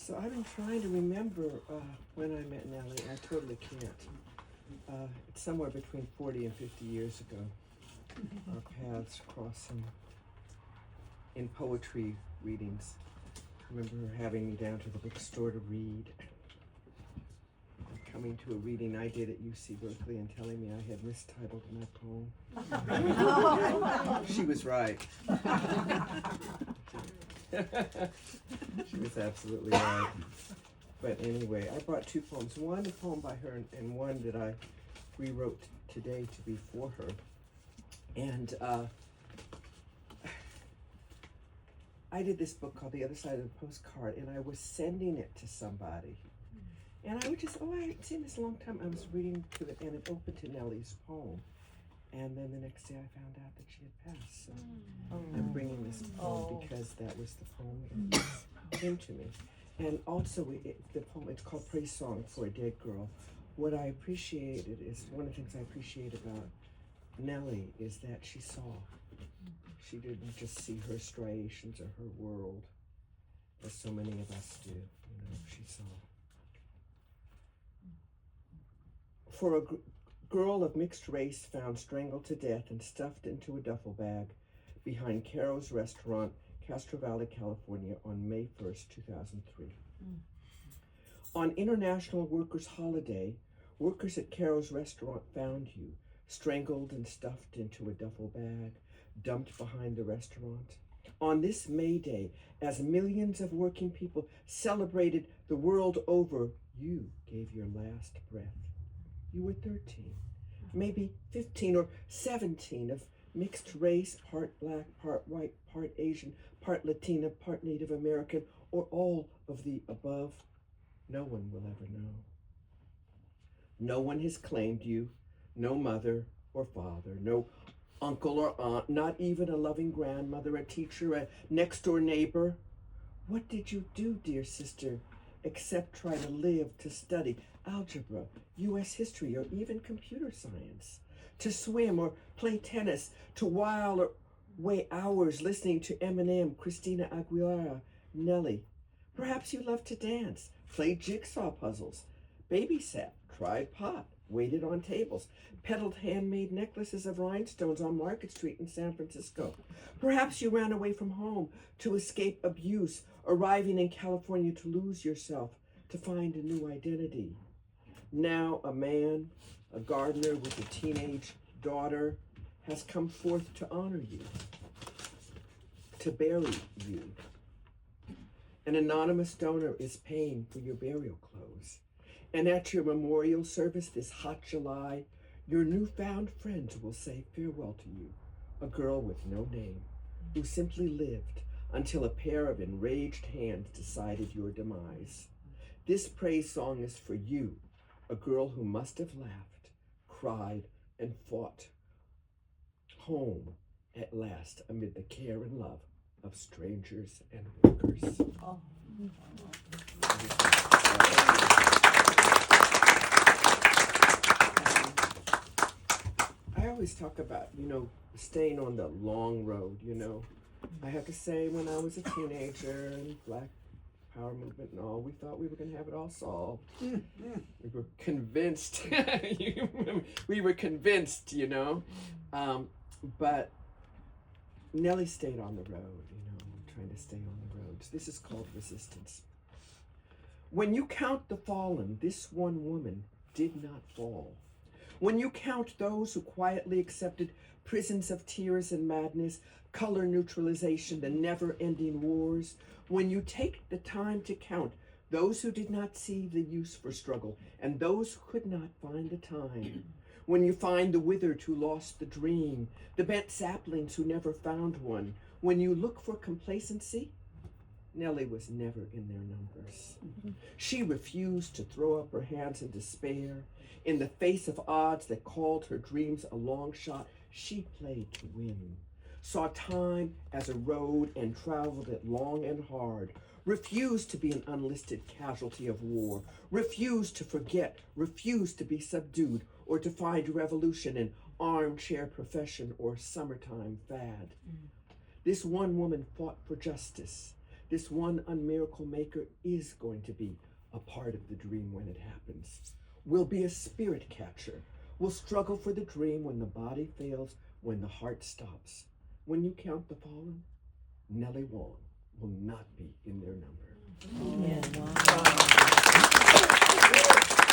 So I've been trying to remember when I met Nellie. I totally can't. It's somewhere between 40 and 50 years ago. Our paths crossing in poetry readings. I remember her having me down to the bookstore to read. Coming to a reading I did at UC Berkeley and telling me I had mistitled my poem. She was right. She was absolutely right. But anyway, I brought two poems. One, a poem by her, and one that I rewrote today to be for her. And I did this book called The Other Side of the Postcard, and I was sending it to somebody. And I would just, I hadn't seen this a long time. I was reading to it, and it opened to Nellie's poem. And then the next day I found out that she had passed. So I'm bringing this poem because that was the poem that came to me. And also, the poem, it's called Praise Song for a Dead Girl. What I appreciated is, one of the things I appreciate about Nellie is that she saw. She didn't just see her striations or her world, as so many of us do. She saw. For a girl of mixed race found strangled to death and stuffed into a duffel bag behind Caro's Restaurant, Castro Valley, California, on May 1st, 2003. On International Workers' Holiday, workers at Caro's Restaurant found you, strangled and stuffed into a duffel bag, dumped behind the restaurant. On this May Day, as millions of working people celebrated the world over, you gave your last breath. You were 13, maybe 15 or 17, of mixed race, part black, part white, part Asian, part Latina, part Native American, or all of the above. No one will ever know. No one has claimed you, no mother or father, no uncle or aunt, not even a loving grandmother, a teacher, a next-door neighbor. What did you do, dear sister, except try to live, to study algebra, U.S. history, or even computer science, to swim or play tennis, to while away hours listening to Eminem, Christina Aguilera, Nellie? Perhaps you loved to dance, played jigsaw puzzles, babysat, tried pot, waited on tables, peddled handmade necklaces of rhinestones on Market Street in San Francisco. Perhaps you ran away from home to escape abuse, arriving in California to lose yourself, to find a new identity. Now a man, a gardener with a teenage daughter, has come forth to honor you, to bury you. An anonymous donor is paying for your burial clothes. And at your memorial service this hot July, your newfound friends will say farewell to you, a girl with no name, who simply lived until a pair of enraged hands decided your demise. This praise song is for you, a girl who must have laughed, cried, and fought home at last amid the care and love of strangers and workers. I always talk about, staying on the long road, I have to say, when I was a teenager and Black Power movement and all, we thought we were going to have it all solved. We were convinced. We were convinced, but Nellie stayed on the road, trying to stay on the roads. This is called resistance. When you count the fallen, this one woman did not fall. When you count those who quietly accepted prisons of tears and madness, color neutralization, the never-ending wars, when you take the time to count those who did not see the use for struggle and those who could not find the time, when you find the withered who lost the dream, the bent saplings who never found one, when you look for complacency, Nellie was never in their numbers. She refused to throw up her hands in despair. In the face of odds that called her dreams a long shot, she played to win. Saw time as a road and traveled it long and hard. Refused to be an unlisted casualty of war. Refused to forget. Refused to be subdued or to find revolution in armchair profession or summertime fad. This one woman fought for justice. This one unmiracle maker is going to be a part of the dream when it happens. We'll be a spirit catcher. We'll struggle for the dream when the body fails, when the heart stops. When you count the fallen, Nellie Wong will not be in their number. Oh, wow.